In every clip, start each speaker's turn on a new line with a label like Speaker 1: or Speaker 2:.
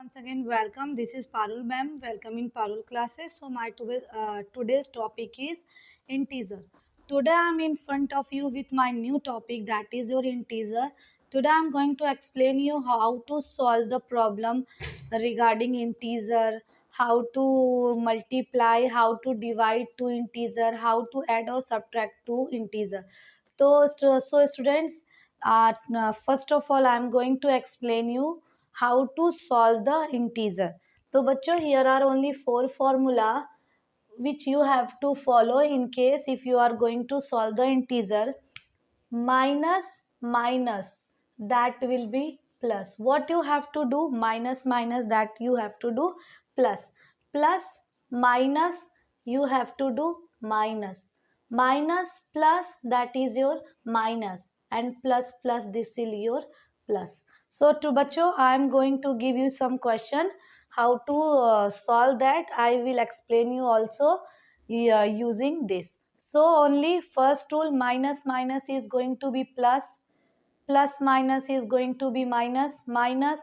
Speaker 1: once again welcome. This is Parul ma'am. Welcome in Parul classes. So my today's topic is integer. Today I'm in front of you with my new topic, that is your integer. Today I'm going to explain you how to solve the problem regarding integer, how to multiply, how to divide to integer, how to add or subtract to integer. So students, first of all I'm going to explain you how to solve the integer. तो बच्चों, here are only four formula which you have to follow in case if you are going to solve the integer. Minus minus, that will be plus. What you have to do? Minus minus, that you have to do plus. Plus minus, you have to do minus. Minus plus, that is your minus, and plus plus, this is your plus. So to bachcho, I am going to give you some question how to solve that. I will explain you also using this. So only first rule, minus minus is going to be plus, plus minus is going to be minus, minus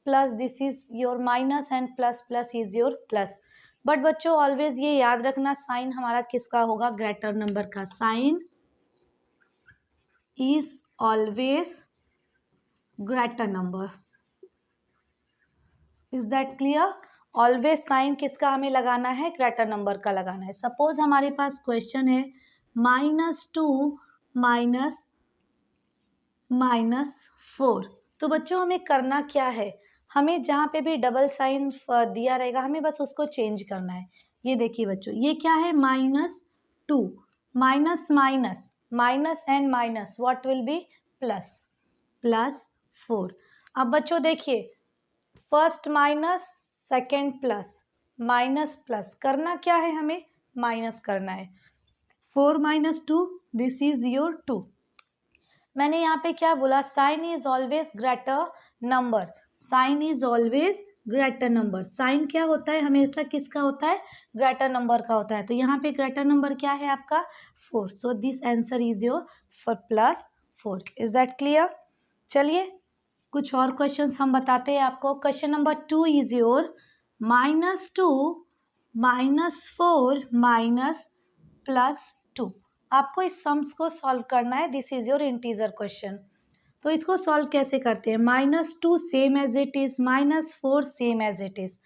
Speaker 1: plus, this is your minus, and plus plus is your plus. But बच्चों always ये याद रखना, sign हमारा किसका होगा? Greater number का. Sign is always greater number. Is that clear? Always sign किसका हमें लगाना है? ग्रेटर नंबर का लगाना है. सपोज हमारे पास क्वेश्चन है -2 माइनस -4. तो बच्चों हमें करना क्या है? हमें जहाँ पे भी डबल साइन दिया रहेगा हमें बस उसको चेंज करना है. ये देखिए बच्चों, ये क्या है? -2 minus minus, minus and minus, what will be? Plus. +4. अब बच्चों देखिए, first minus, second plus, minus plus, करना क्या है? हमें माइनस करना है. 4 - 2, दिस इज योर 2. मैंने यहाँ पे क्या बोला? Sign is always greater number. Sign is always greater number. Sign क्या होता है? हमेशा किसका होता है? ग्रेटर नंबर का होता है. तो यहाँ पे ग्रेटर नंबर क्या है आपका? 4. So this answer is your for +4. Is that clear? चलिए कुछ और क्वेश्चंस हम बताते हैं आपको. Question number 2 is your -2 -4 -+2. आपको इस सम्स को सॉल्व करना है. This is your integer question. तो इसको सॉल्व कैसे करते हैं? -2 same as it is, -4 same as it is.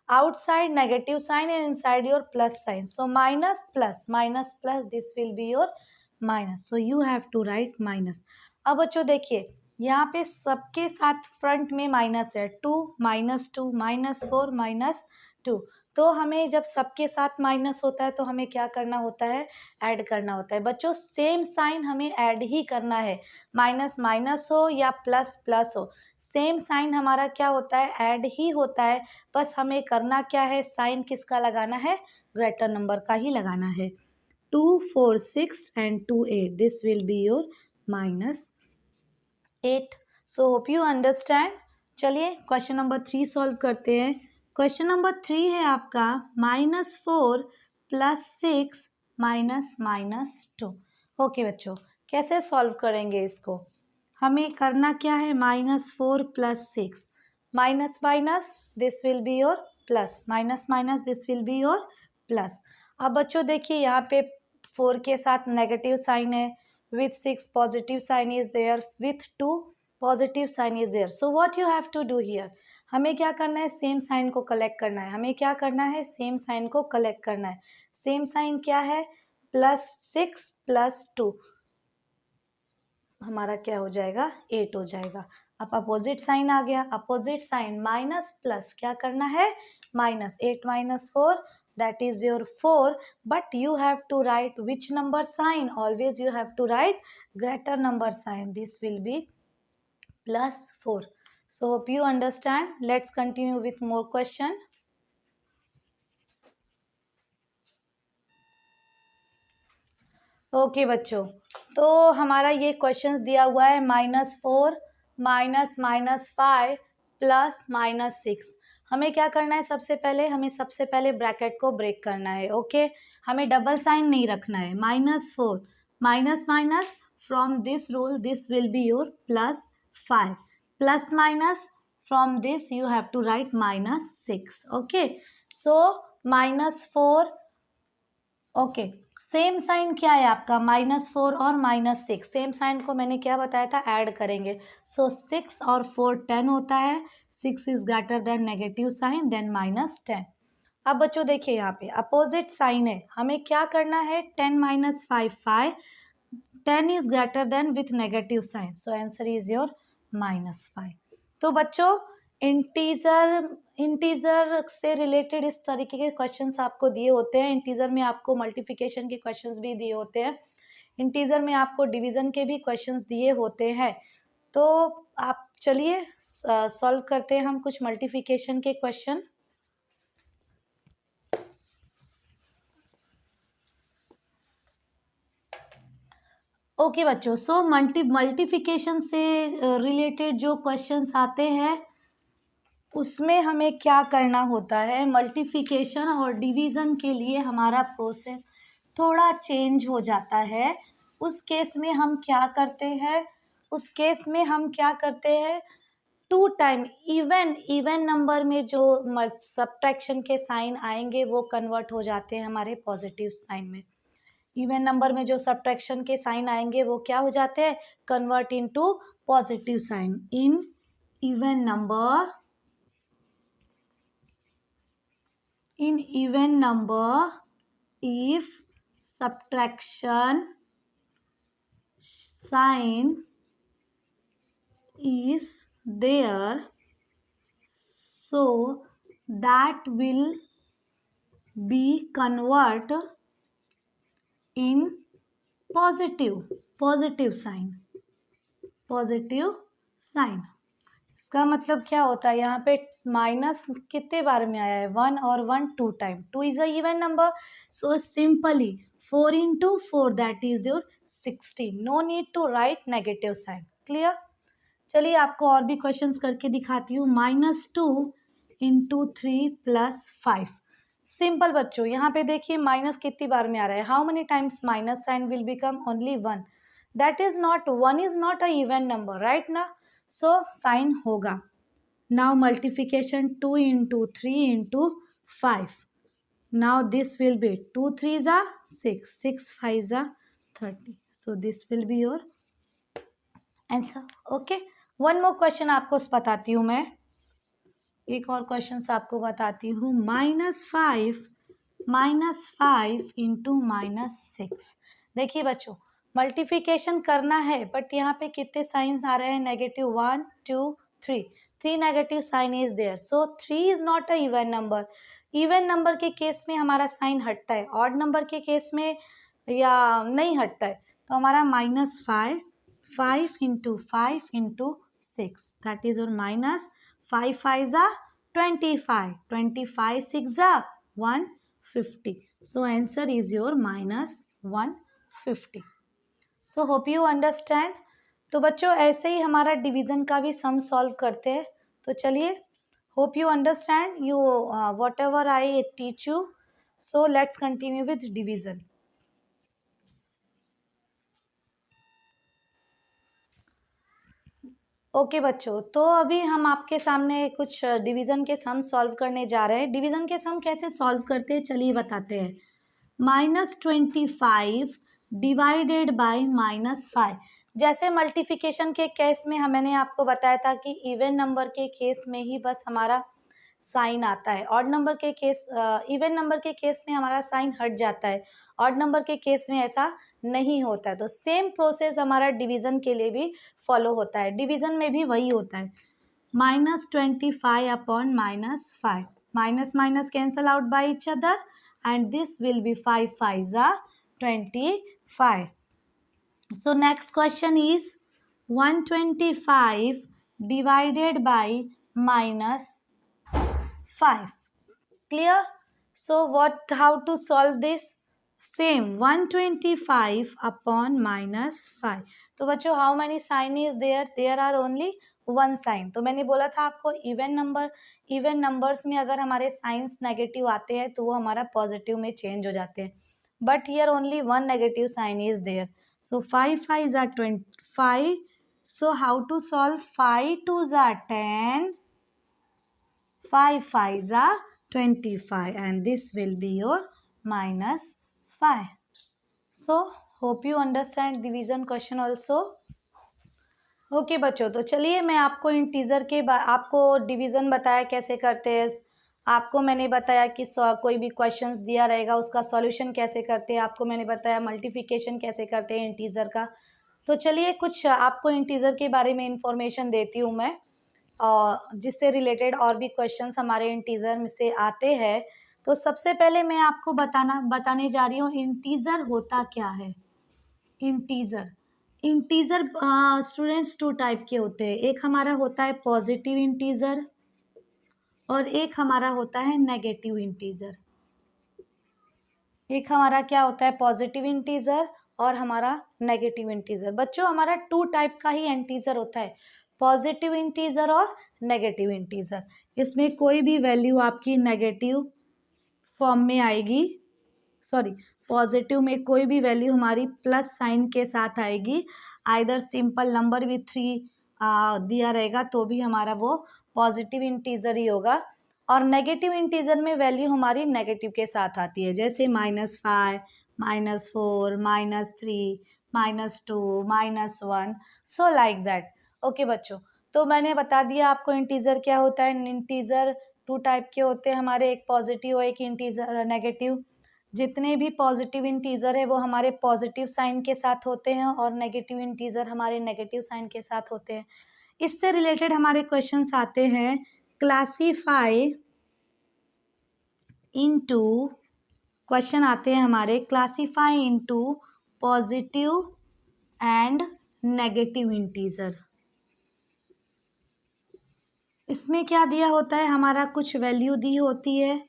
Speaker 1: Outside negative sign and inside your plus sign. So minus plus, minus plus, this will be your minus. So you have to write minus. अब बच्चों देखिए, यहाँ पे सबके साथ front में minus है. 2 -2 -4 -2. तो हमें जब सबके साथ माइनस होता है तो हमें क्या करना होता है? ऐड करना होता है. बच्चों सेम साइन हमें ऐड ही करना है. माइनस माइनस हो या प्लस प्लस हो, सेम साइन हमारा क्या होता है? ऐड ही होता है. बस हमें करना क्या है? साइन किसका लगाना है? ग्रेटर नंबर का ही लगाना है. 2 4 6 and 2 8, this will be your -8. So hope you understand. चलिए क्वेश्चन नंबर 3 सॉल्व करते हैं. क्वेश्चन नंबर 3 है आपका -4 +6 -2. ओके बच्चों, कैसे सॉल्व करेंगे इसको? हमें करना क्या है? -4 +6, minus minus, this will be your plus, minus minus, this will be your plus. अब बच्चों देखिए, यहाँ पे 4 के साथ नेगेटिव साइन है, with 6 positive sign is there, with 2 positive sign is there. So what you have to do here? हमें क्या करना है? सेम साइन को कलेक्ट करना है. हमें क्या करना है? सेम साइन को कलेक्ट करना है. सेम साइन क्या है? +6 +2, हमारा क्या हो जाएगा? 8 हो जाएगा. अब अपोजिट साइन आ गया. अपोजिट साइन माइनस प्लस, क्या करना है? Minus. 8 - 4, that is your 4, but you have to write which number sign? Always you have to write greater number sign. This will be +4. So hope you understand. Let's continue with more question. Okay बच्चों, तो हमारा ये questions दिया हुआ है -4 -5 +-6. हमें क्या करना है? सबसे पहले हमें सबसे पहले ब्रैकेट को ब्रेक करना है. ओके, हमें डबल साइन नहीं रखना है. -4 minus minus, from this rule this will be your +5, plus minus, from this you have to write -6. Okay, so -4. Okay, same sign क्या है आपका, -4 और -6, सेम साइन को मैंने क्या बताया था, ऐड करेंगे. सो 6 और 4 10 होता है. 6 is greater than negative sign than -10. अब बच्चों देखिए यहाँ पे अपोजिट साइन है, हमें क्या करना है, 10 - 5 5. 10 is greater than with negative sign, so answer is your -5. तो बच्चों इंटीजर से रिलेटेड इस तरीके के क्वेश्चंस आपको दिए होते हैं. इंटीजर में आपको मल्टीप्लिकेशन के क्वेश्चंस भी दिए होते हैं. इंटीजर में आपको डिवीजन के भी क्वेश्चंस दिए होते हैं. तो आप चलिए सॉल्व करते हैं हम कुछ मल्टीप्लिकेशन के क्वेश्चन. ओके बच्चों, सो मल्टीप्लिकेशन से रिलेटेड जो क्वेश्चंस आते हैं उसमें हमें क्या करना होता है, मल्टीप्लिकेशन और डिवीज़न के लिए हमारा प्रोसेस थोड़ा चेंज हो जाता है. उस केस में हम क्या करते हैं, 2 टाइम इवन नंबर में जो सब्ट्रैक्शन के साइन आएंगे वो कन्वर्ट हो जाते हैं हमारे पॉजिटिव साइन में. इवन नंबर में जो सब्ट्रैक्शन के साइन आएंगे वो क्या हो जाते हैं, convert into positive sign. In even number if subtraction sign is there, so that will be convert in positive sign. इसका मतलब क्या होता है, यहाँ पे माइनस कितने बार में आया है, 1 और 1 2 time. 2 is a even number, so simply 4 × 4 that is your 16. No need to write negative sign. Clear. चलिए आपको और भी क्वेश्चंस करके दिखाती हूँ. -2 × 3 + 5. सिंपल बच्चों, यहाँ पे देखिए माइनस कितनी बार में आ रहा है, how many times minus sign will become only 1. That is not, 1 is not a even number, right ना. सो साइन होगा. Now multiplication 2 × 3 × 5. Now this will be 2 3 6, 6 5 30. So this will be your answer. Okay, one more question आपको बताती हूँ मैं, एक और question आपको बताती हूँ. -5 × -6. देखिए बच्चों, मल्टीप्लिकेशन करना है बट यहाँ पे कितने साइंस आ रहे हैं, -1 2 3. 3 negative sign is there, so 3 is not a even number. Even number के केस में हमारा साइन हटता है, ऑड नंबर के केस में या नहीं हटता है. तो हमारा -5 × 5 × 6 दैट इज और -5 5 25, 25 6 150. So answer is your -150. So hope you understand. तो बच्चों ऐसे ही हमारा डिवीजन का भी सम सॉल्व करते हैं. तो चलिए, hope you understand you what ever I teach you. So let's continue with division. Okay बच्चों, तो अभी हम आपके सामने कुछ डिवीजन के सम सॉल्व करने जा रहे हैं. डिवीजन के सम कैसे सॉल्व करते हैं चलिए बताते हैं. -25 डिवाइडेड बाय -5. जैसे मल्टीप्लिकेशन के केस में मैंने आपको बताया था कि इवन नंबर के केस में ही बस हमारा साइन आता है, ऑड नंबर के केस इवन नंबर के केस में हमारा साइन हट जाता है, ऑड नंबर के केस में ऐसा नहीं होता है. तो सेम प्रोसेस हमारा डिवीजन के लिए भी फॉलो होता है. डिवीजन में भी वही होता है. -25 upon -5, minus minus cancel out by each other and this will be 5 5 25. So next question is 125 divided by -5. Clear? So how to solve this? Same, 125 upon -5. तो बच्चों how many sign is there? There are only one sine. तो मैंने बोला था आपको even numbers में अगर हमारे साइंस नेगेटिव आते हैं तो वो हमारा पॉजिटिव में चेंज हो जाते हैं. But here only one negative sign is there. So 5 5 25. So how to solve, 5 2 10, 5 5s are 25 and this will be your -5. So hope you understand division question also. Okay बच्चों, तो चलिए मैं आपको इंटीजर के आपको डिवीज़न बताया कैसे करते हैं, आपको मैंने बताया कि कोई भी क्वेश्चंस दिया रहेगा उसका सॉल्यूशन कैसे करते हैं, आपको मैंने बताया मल्टीप्लिकेशन कैसे करते हैं इंटीजर का। तो चलिए कुछ आपको इंटीजर के बारे में इंफॉर्मेशन देती हूँ मैं, और जिससे रिलेटेड और भी क्वेश्चंस हमारे इंटीजर में से आते हैं। तो सबसे पहले मैं आपको बताने जा रही हूँ इंटीजर होता क्या है। Integer integer students two type के होते हैं, एक हमारा होता है पॉजिटिव इंटीजर और एक हमारा होता है नेगेटिव इंटीजर। एक हमारा क्या होता है पॉजिटिव इंटीजर और हमारा नेगेटिव इंटीजर। बच्चों हमारा 2 टाइप का ही इंटीजर होता है, पॉजिटिव इंटीजर और नेगेटिव इंटीजर। इसमें कोई भी वैल्यू आपकी नेगेटिव फॉर्म में आएगी, सॉरी पॉजिटिव में कोई भी वैल्यू हमारी प्लस साइन के साथ आएगी, आइदर सिंपल नंबर भी 3 दिया रहेगा तो भी हमारा वो पॉजिटिव इंटीजर ही होगा। और नेगेटिव इंटीजर में वैल्यू हमारी नेगेटिव के साथ आती है, जैसे -5, -4, -3, -2, -1, सो लाइक दैट। ओके बच्चों, तो मैंने बता दिया आपको इंटीजर क्या होता है। इंटीजर 2 टाइप के होते हैं हमारे, एक पॉजिटिव और एक इंटीजर नेगेटिव। जितने भी पॉजिटिव इंटीजर है वो हमारे पॉजिटिव साइन के साथ होते हैं और नेगेटिव इंटीजर हमारे नेगेटिव साइन के साथ होते हैं। इससे रिलेटेड हमारे क्वेश्चंस आते हैं, क्लासीफाई इनटू, क्वेश्चन आते हैं हमारे classify into positive and negative integer. इसमें क्या दिया होता है, हमारा कुछ वैल्यू दी होती है,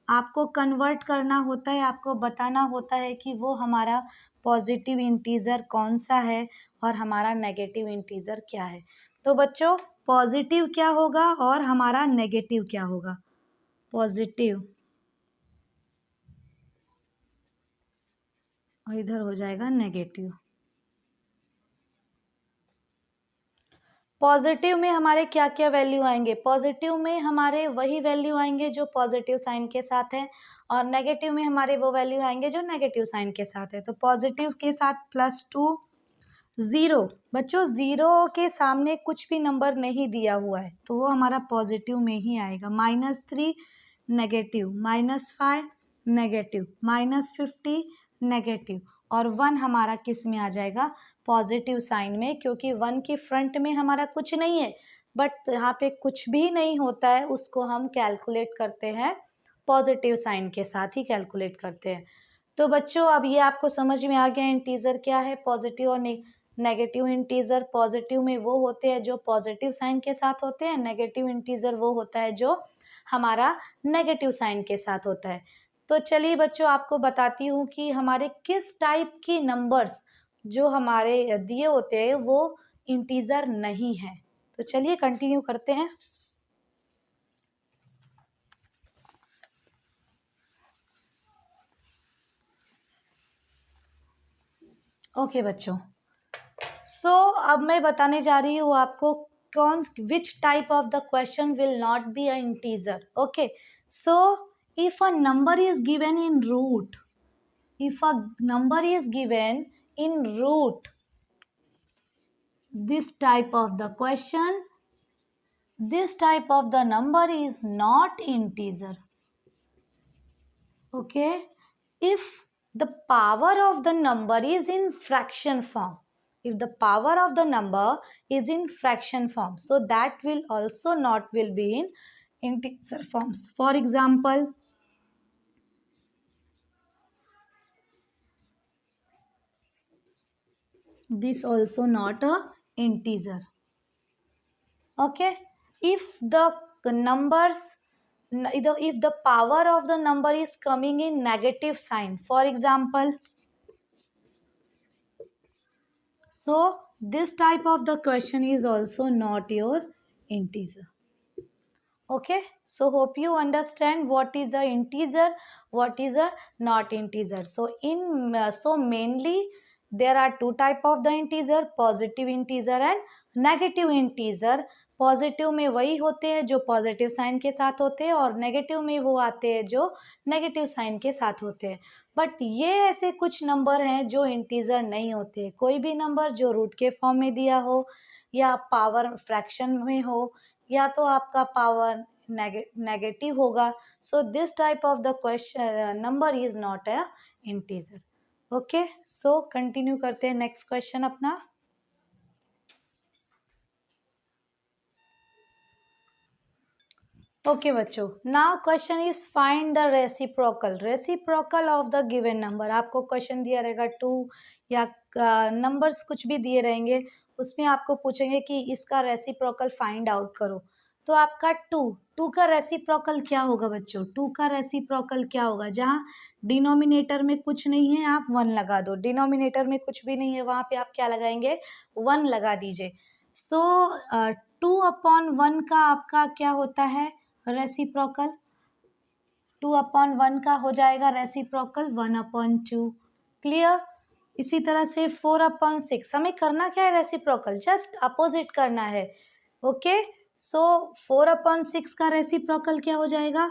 Speaker 1: आपको कन्वर्ट करना होता है, आपको बताना होता है कि वो हमारा पॉजिटिव इंटीजर कौन सा है और हमारा नेगेटिव इंटीजर क्या है। तो बच्चों पॉजिटिव क्या होगा और हमारा नेगेटिव क्या होगा। पॉजिटिव और इधर हो जाएगा नेगेटिव। पॉजिटिव में हमारे क्या क्या वैल्यू आएंगे, पॉजिटिव में हमारे वही वैल्यू आएंगे जो पॉजिटिव साइन के साथ है और नेगेटिव में हमारे वो वैल्यू आएंगे जो नेगेटिव साइन के साथ है। तो पॉजिटिव के साथ +2, 0 बच्चों 0 के सामने कुछ भी नंबर नहीं दिया हुआ है तो वो हमारा पॉजिटिव में ही आएगा। -3 नेगेटिव, -5 नेगेटिव, -50 नेगेटिव और 1 हमारा किस में आ जाएगा, पॉजिटिव साइन में, क्योंकि 1 की फ्रंट में हमारा कुछ नहीं है, बट यहाँ पे कुछ भी नहीं होता है उसको हम कैलकुलेट करते हैं पॉजिटिव साइन के साथ ही कैलकुलेट करते हैं। तो बच्चों अब ये आपको समझ में आ गया इंटीजर क्या है, पॉजिटिव और नेगेटिव इंटीजर। पॉजिटिव में वो होते हैं जो पॉजिटिव साइन के साथ होते हैं, नेगेटिव इंटीजर वो होता है जो हमारा नेगेटिव साइन के साथ होता है। तो चलिए बच्चों आपको बताती हूँ कि हमारे किस टाइप की नंबर्स जो हमारे दिए होते हैं वो इंटीजर नहीं है। तो चलिए कंटिन्यू करते हैं। ओके बच्चों, सो अब मैं बताने जा रही हूँ आपको कौन which type of the question will not be a integer. Okay, so if a number is given in root, if a number is given in root, this type of the question, this type of the number is not integer. Okay, if the power of the number is in fraction form, if the power of the number is in fraction form, so that will also not will be in integer forms. For example, this also not a integer. Okay, if the numbers, if the power of the number is coming in negative sign, for example, so this type of the question is also not your integer. Okay, so hope you understand what is a integer, what is a not integer. So in so mainly there are 2 type of the integer, positive integer and negative integer. Positive में वही होते हैं जो positive sign के साथ होते हैं और नेगेटिव में वो आते हैं जो नेगेटिव साइन के साथ होते हैं। बट ये ऐसे कुछ नंबर हैं जो इंटीजर नहीं होते। कोई भी नंबर जो रूट के फॉर्म में दिया हो या पावर फ्रैक्शन में हो या तो आपका पावर नेगेटिव होगा, so this type of the question number is not a integer. Okay, so continue करते हैं नेक्स्ट क्वेश्चन अपना। ओके बच्चों, now question is find the reciprocal of the given number. आपको क्वेश्चन दिया रहेगा 2 या नंबर्स कुछ भी दिए रहेंगे, उसमें आपको पूछेंगे कि इसका रेसिप्रोकल फाइंड आउट करो। तो आपका 2 का रेसिप्रोकल क्या होगा बच्चों? 2 का रेसिप्रोकल क्या होगा? जहाँ डिनोमिनेटर में कुछ नहीं है आप 1 लगा दो, डिनोमिनेटर में कुछ भी नहीं है वहाँ पे आप क्या लगाएंगे? 1 लगा दीजिए। सो 2/1 का आपका क्या होता है रेसिप्रोकल? 2/1 का हो जाएगा रेसिप्रोकल 1/2। क्लियर? इसी तरह से 4/6 हमें करना क्या है? रेसिप्रोकल जस्ट अपोजिट करना है। ओके, सो 4/6 का रेसिप्रोकल क्या हो जाएगा?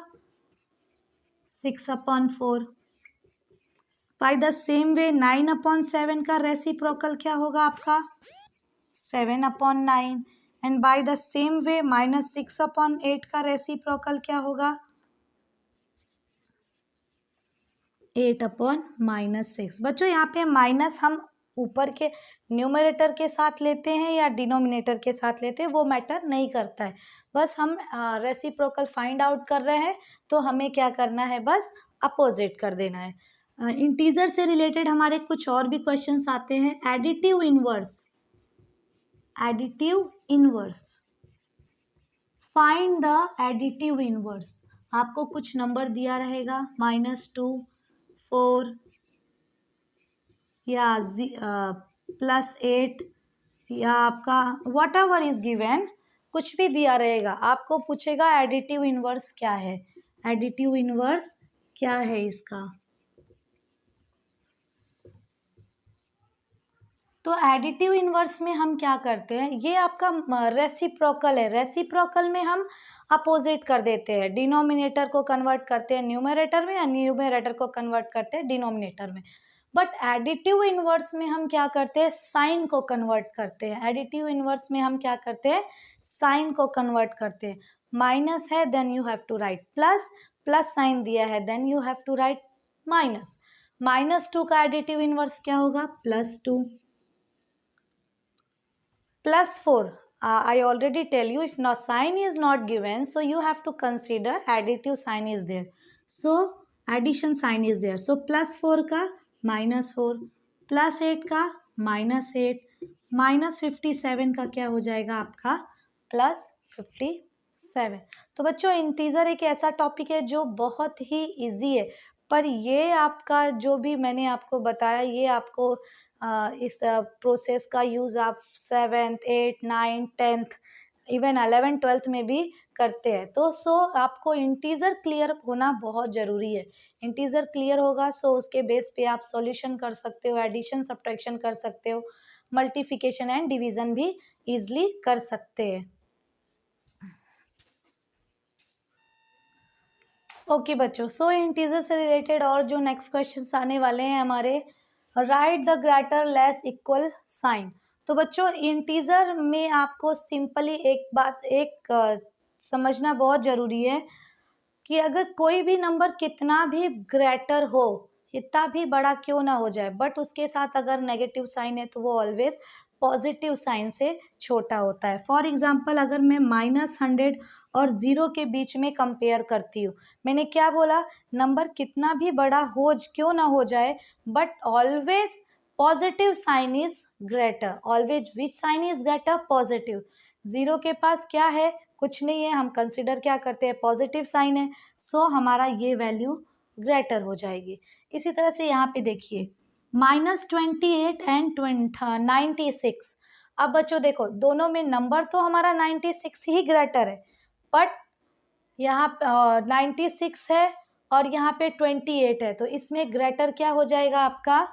Speaker 1: 6/4। बाय द सेम वे 9/7 का रेसिप्रोकल क्या होगा आपका? 7/9। And by the same way -6/8 का रेसिप्रोकल क्या होगा? 8/-6। बच्चों यहाँ पे माइनस हम ऊपर के न्यूमरेटर के साथ लेते हैं या डिनोमिनेटर के साथ लेते हैं वो मैटर नहीं करता है। बस हम रेसिप्रोकल फाइंड आउट कर रहे हैं तो हमें क्या करना है? बस अपोजिट कर देना है। इंटीजर से रिलेटेड हमारे कुछ और भी क्वेश्चंस आते हैं। Additive inverse, find the additive inverse. आपको कुछ नंबर दिया रहेगा -2, 4 या +8 या आपका वट एवर इज गिवन, कुछ भी दिया रहेगा। आपको पूछेगा एडिटिव इनवर्स क्या है? एडिटिव इनवर्स क्या है इसका? तो एडिटिव इनवर्स में हम क्या करते हैं? ये आपका रेसिप्रोकल है। रेसिप्रोकल में हम अपोजिट कर देते हैं, डिनोमिनेटर को कन्वर्ट करते हैं न्यूमरेटर में या न्यूमरेटर को कन्वर्ट करते हैं डिनोमिनेटर में। बट एडिटिव इनवर्स में हम क्या करते हैं? साइन को कन्वर्ट करते हैं। एडिटिव इनवर्स में हम क्या करते हैं? साइन को कन्वर्ट करते हैं। माइनस है then you have to write plus, plus sign दिया है then you have to write minus. -2 का एडिटिव इनवर्स क्या होगा? +2। +4, I already tell you, if no sign is not given, so you have to consider additive sign is there. So addition sign is there. So +4 का -4, +8 का -8, -57 का क्या हो जाएगा आपका? +57। तो बच्चों इंटीजर एक ऐसा टॉपिक है जो बहुत ही इजी है, पर ये आपका जो भी मैंने आपको बताया ये आपको इस प्रोसेस का यूज़ आप 7th 8th 9th 10th even 11th 12th में भी करते हैं। तो आपको इंटीजर क्लियर होना बहुत ज़रूरी है। इंटीजर क्लियर होगा सो उसके बेस पे आप सॉल्यूशन कर सकते हो, एडिशन सब्ट्रैक्शन कर सकते हो, मल्टीप्लिकेशन एंड डिवीज़न भी ईजिली कर सकते हैं। ओके बच्चों, सो इंटीजर से रिलेटेड और जो नेक्स्ट क्वेश्चंस आने वाले हैं हमारे, write the greater less equal sign. तो बच्चों इंटीजर में आपको सिंपली एक बात समझना बहुत ज़रूरी है कि अगर कोई भी नंबर कितना भी ग्रेटर हो, कितना भी बड़ा क्यों ना हो जाए, बट उसके साथ अगर नेगेटिव साइन है तो वो ऑलवेज पॉजिटिव साइन से छोटा होता है। फॉर एग्जाम्पल अगर मैं -100 और 0 के बीच में कंपेयर करती हूँ, मैंने क्या बोला? नंबर कितना भी बड़ा हो क्यों ना हो जाए, but always positive sign is greater. Always which sign is greater? Positive. 0 के पास क्या है? कुछ नहीं है, हम कंसिडर क्या करते हैं? पॉजिटिव साइन है, सो हमारा ये वैल्यू ग्रेटर हो जाएगी। इसी तरह से यहाँ पे देखिए -28 एंड 96। अब बच्चों देखो दोनों में नंबर तो हमारा 96 ही ग्रेटर है, बट यहाँ 96 है और यहाँ पे 28 है, तो इसमें ग्रेटर क्या हो जाएगा आपका?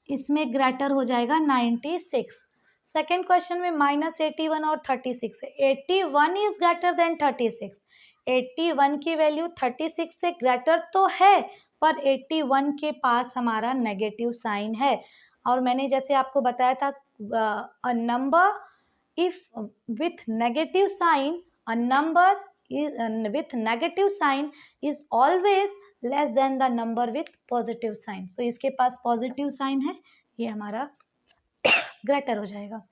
Speaker 1: इसमें ग्रेटर हो जाएगा 96। सेकेंड क्वेश्चन में -81 और 36 है. 81 इज ग्रेटर देन 36. 81 की वैल्यू 36 से ग्रेटर तो है, पर 81 के पास हमारा नेगेटिव साइन है. और मैंने जैसे आपको बताया था, a number if with negative sign, a number is with negative sign is always less than the number with positive sign. So इसके पास पॉजिटिव साइन है, ये हमारा ग्रेटर हो जाएगा.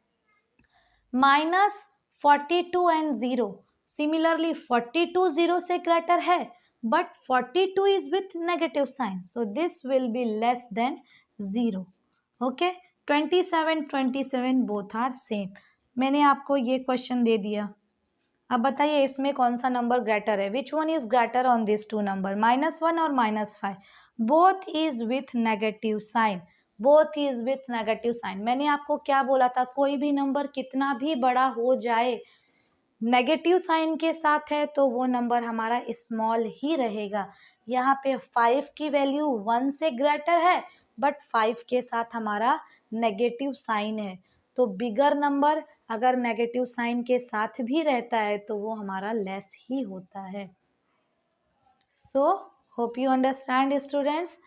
Speaker 1: -42 एंड 0. सिमिलरली 42 0 से ग्रेटर है, but 42 is with negative sign, so this will be less than 0. ओके, 27 both are same. मैंने आपको ये क्वेश्चन दे दिया. अब बताइए इसमें कौन सा नंबर ग्रेटर है. Which one is greater on this two number, -1 और -5. Both is with negative sign. Both is with negative sign. मैंने आपको क्या बोला था, कोई भी नंबर कितना भी बड़ा हो जाए, नेगेटिव साइन के साथ है तो वो नंबर हमारा स्मॉल ही रहेगा. यहाँ पे 5 की वैल्यू 1 से ग्रेटर है, बट 5 के साथ हमारा नेगेटिव साइन है, तो बिगर नंबर अगर नेगेटिव साइन के साथ भी रहता है तो वो हमारा लेस ही होता है. So hope you understand students.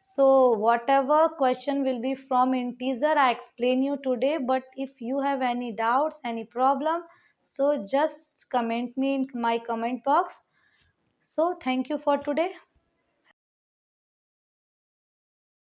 Speaker 1: So whatever question will be from integer, I explain you today, but if you have any doubts, any problem, so just comment me in my comment box. So thank you for today.